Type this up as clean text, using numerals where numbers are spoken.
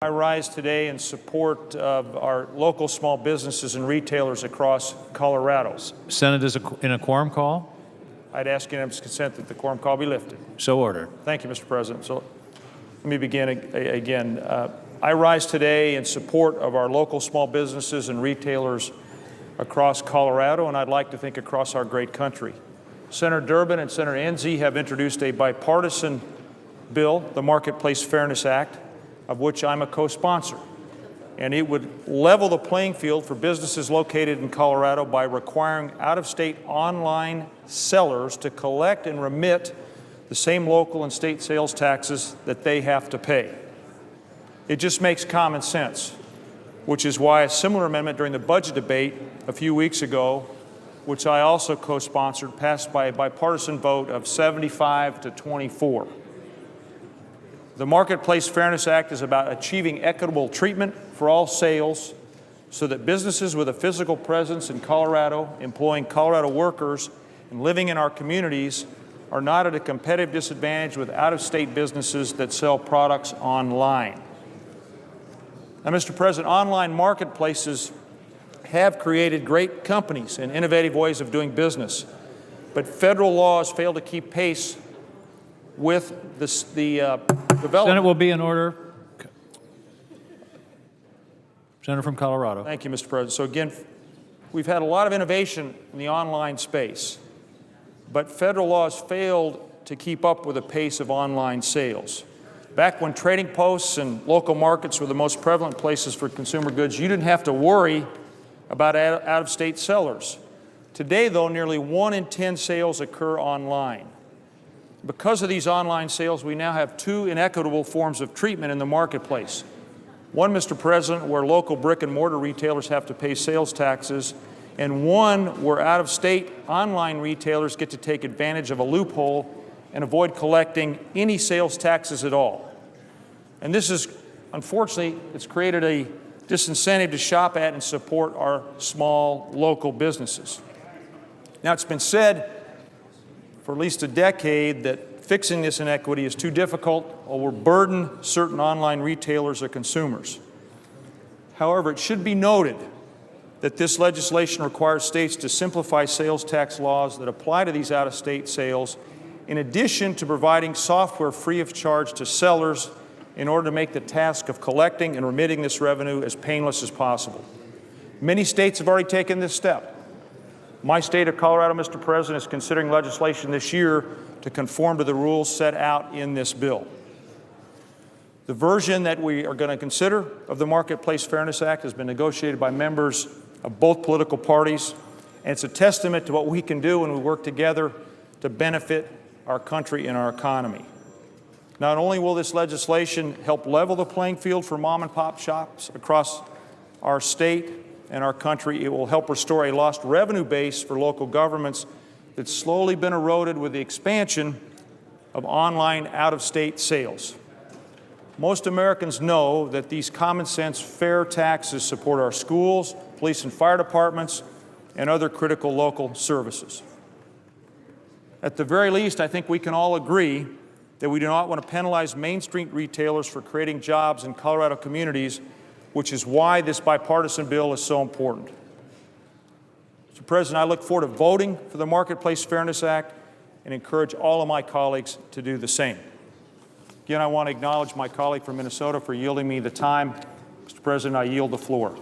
I rise today in support of our local small businesses and retailers across Colorado. Senate is in a quorum call. I'd ask unanimous consent that the quorum call be lifted. So ordered. Thank you, Mr. President. So let me begin again. I rise today in support of our local small businesses and retailers across Colorado, and I'd like to think across our great country. Senator Durbin and Senator Enzi have introduced a bipartisan bill, the Marketplace Fairness Act, of which I'm a co-sponsor. And it would level the playing field for businesses located in Colorado by requiring out-of-state online sellers to collect and remit the same local and state sales taxes that they have to pay. It just makes common sense, which is why a similar amendment during the budget debate a few weeks ago, which I also co-sponsored, passed by a bipartisan vote of 75 to 24. The Marketplace Fairness Act is about achieving equitable treatment for all sales so that businesses with a physical presence in Colorado, employing Colorado workers, and living in our communities are not at a competitive disadvantage with out-of-state businesses that sell products online. Now, Mr. President, online marketplaces have created great companies and innovative ways of doing business, but federal laws fail to keep pace with the development. Senate will be in order. Senator from Colorado. Thank you, Mr. President. So again, we've had a lot of innovation in the online space, but federal laws failed to keep up with the pace of online sales. Back when trading posts and local markets were the most prevalent places for consumer goods, you didn't have to worry about out-of-state sellers. Today, though, nearly 1 in 10 sales occur online. Because of these online sales, we now have two inequitable forms of treatment in the marketplace. One, Mr. President, where local brick-and-mortar retailers have to pay sales taxes, and one where out-of-state online retailers get to take advantage of a loophole and avoid collecting any sales taxes at all. And this is, unfortunately, it's created a disincentive to shop at and support our small local businesses. Now, it's been said for at least a decade that fixing this inequity is too difficult or will burden certain online retailers or consumers. However, it should be noted that this legislation requires states to simplify sales tax laws that apply to these out-of-state sales, in addition to providing software free of charge to sellers in order to make the task of collecting and remitting this revenue as painless as possible. Many states have already taken this step. My state of Colorado, Mr. President, is considering legislation this year to conform to the rules set out in this bill. The version that we are going to consider of the Marketplace Fairness Act has been negotiated by members of both political parties, and it's a testament to what we can do when we work together to benefit our country and our economy. Not only will this legislation help level the playing field for mom and pop shops across our state and our country, it will help restore a lost revenue base for local governments that's slowly been eroded with the expansion of online out-of-state sales. Most Americans know that these common sense, fair taxes support our schools, police and fire departments, and other critical local services. At the very least, I think we can all agree that we do not want to penalize Main Street retailers for creating jobs in Colorado communities, which is why this bipartisan bill is so important. Mr. President, I look forward to voting for the Marketplace Fairness Act and encourage all of my colleagues to do the same. Again, I want to acknowledge my colleague from Minnesota for yielding me the time. Mr. President, I yield the floor.